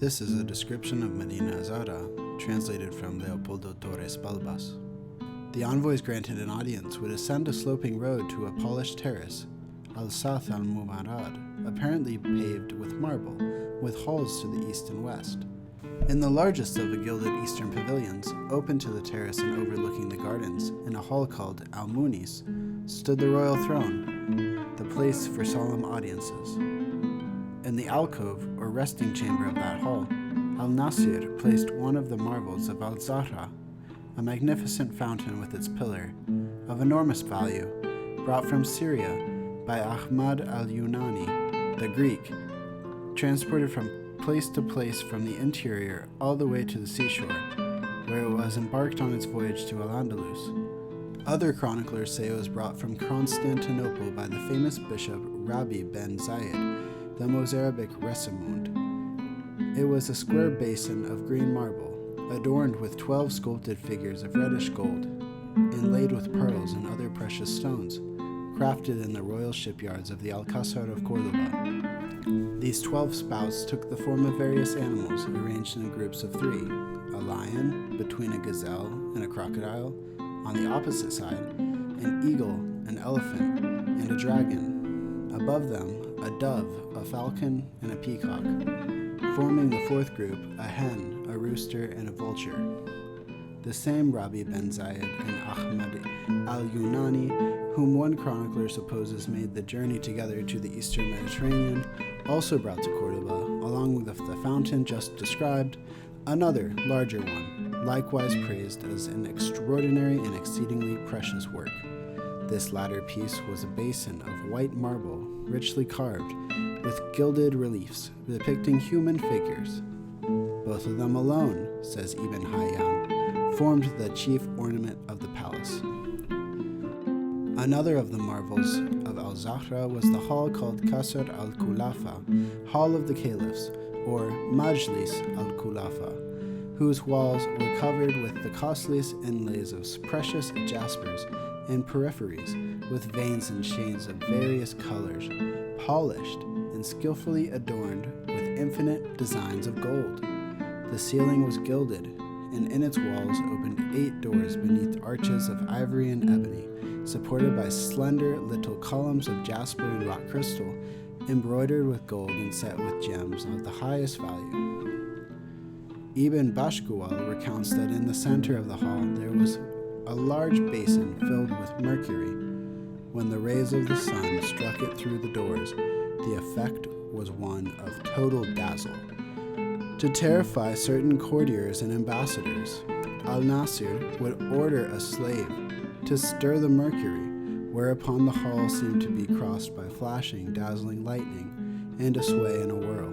This is a description of Medina Azahara, translated from Leopoldo Torres Balbas. The envoys granted an audience would ascend a sloping road to a polished terrace, al-Sath al-Mumarad, apparently paved with marble, with halls to the east and west. In the largest of the gilded eastern pavilions, open to the terrace and overlooking the gardens, in a hall called al-Munis, stood the royal throne, the place for solemn audiences. In the alcove, or resting chamber of that hall, al-Nasir placed one of the marvels of al-Zahra, a magnificent fountain with its pillar, of enormous value, brought from Syria by Ahmad al-Yunani, the Greek, transported from place to place from the interior all the way to the seashore, where it was embarked on its voyage to Al-Andalus. Other chroniclers say it was brought from Constantinople by the famous bishop Rabbi ben Zayed, the Mozarabic Resimund. It was a square basin of green marble, adorned with 12 sculpted figures of reddish gold, inlaid with pearls and other precious stones, crafted in the royal shipyards of the Caliphate of Cordoba. These 12 spouts took the form of various animals arranged in groups of 3, a lion between a gazelle and a crocodile, on the opposite side, an eagle, an elephant, and a dragon. Above them, a dove, a falcon, and a peacock. Forming the 4th group, a hen, a rooster, and a vulture. The same Rabbi ben Zayed and Ahmad al-Yunani, whom one chronicler supposes made the journey together to the eastern Mediterranean, also brought to Cordoba, along with the fountain just described, another, larger one, likewise praised as an extraordinary and exceedingly precious work. This latter piece was a basin of white marble, richly carved, with gilded reliefs depicting human figures. Both of them alone, says Ibn Hayyan, formed the chief ornament of the palace. Another of the marvels of al-Zahra was the hall called Qasr al-Khulafa, Hall of the Caliphs, or Majlis al-Khulafa, whose walls were covered with the costliest inlays of precious jaspers and peripheries, with veins and chains of various colors, polished and skillfully adorned with infinite designs of gold. The ceiling was gilded, and in its walls opened 8 doors beneath arches of ivory and ebony, supported by slender little columns of jasper and rock crystal, embroidered with gold and set with gems of the highest value. Ibn Bashkuwal recounts that in the center of the hall there was a large basin filled with mercury. When the rays of the sun struck it through the doors, the effect was one of total dazzle. To terrify certain courtiers and ambassadors, al-Nasir would order a slave to stir the mercury, whereupon the hall seemed to be crossed by flashing, dazzling lightning, and a sway and a whirl.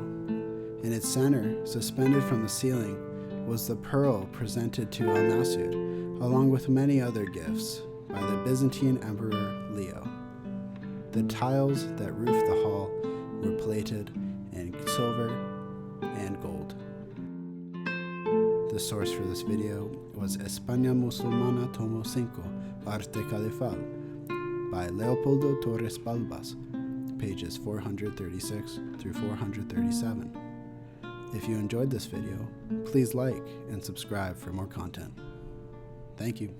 In its center, suspended from the ceiling, was the pearl presented to al-Nasir, along with many other gifts, by the Byzantine Emperor Leo. The tiles that roofed the hall were plated in silver and gold. The source for this video was Espan Musulmana Tomo 5, Arte Califal, by Leopoldo Torres Balbas, pages 436 through 437. If you enjoyed this video, please like and subscribe for more content. Thank you.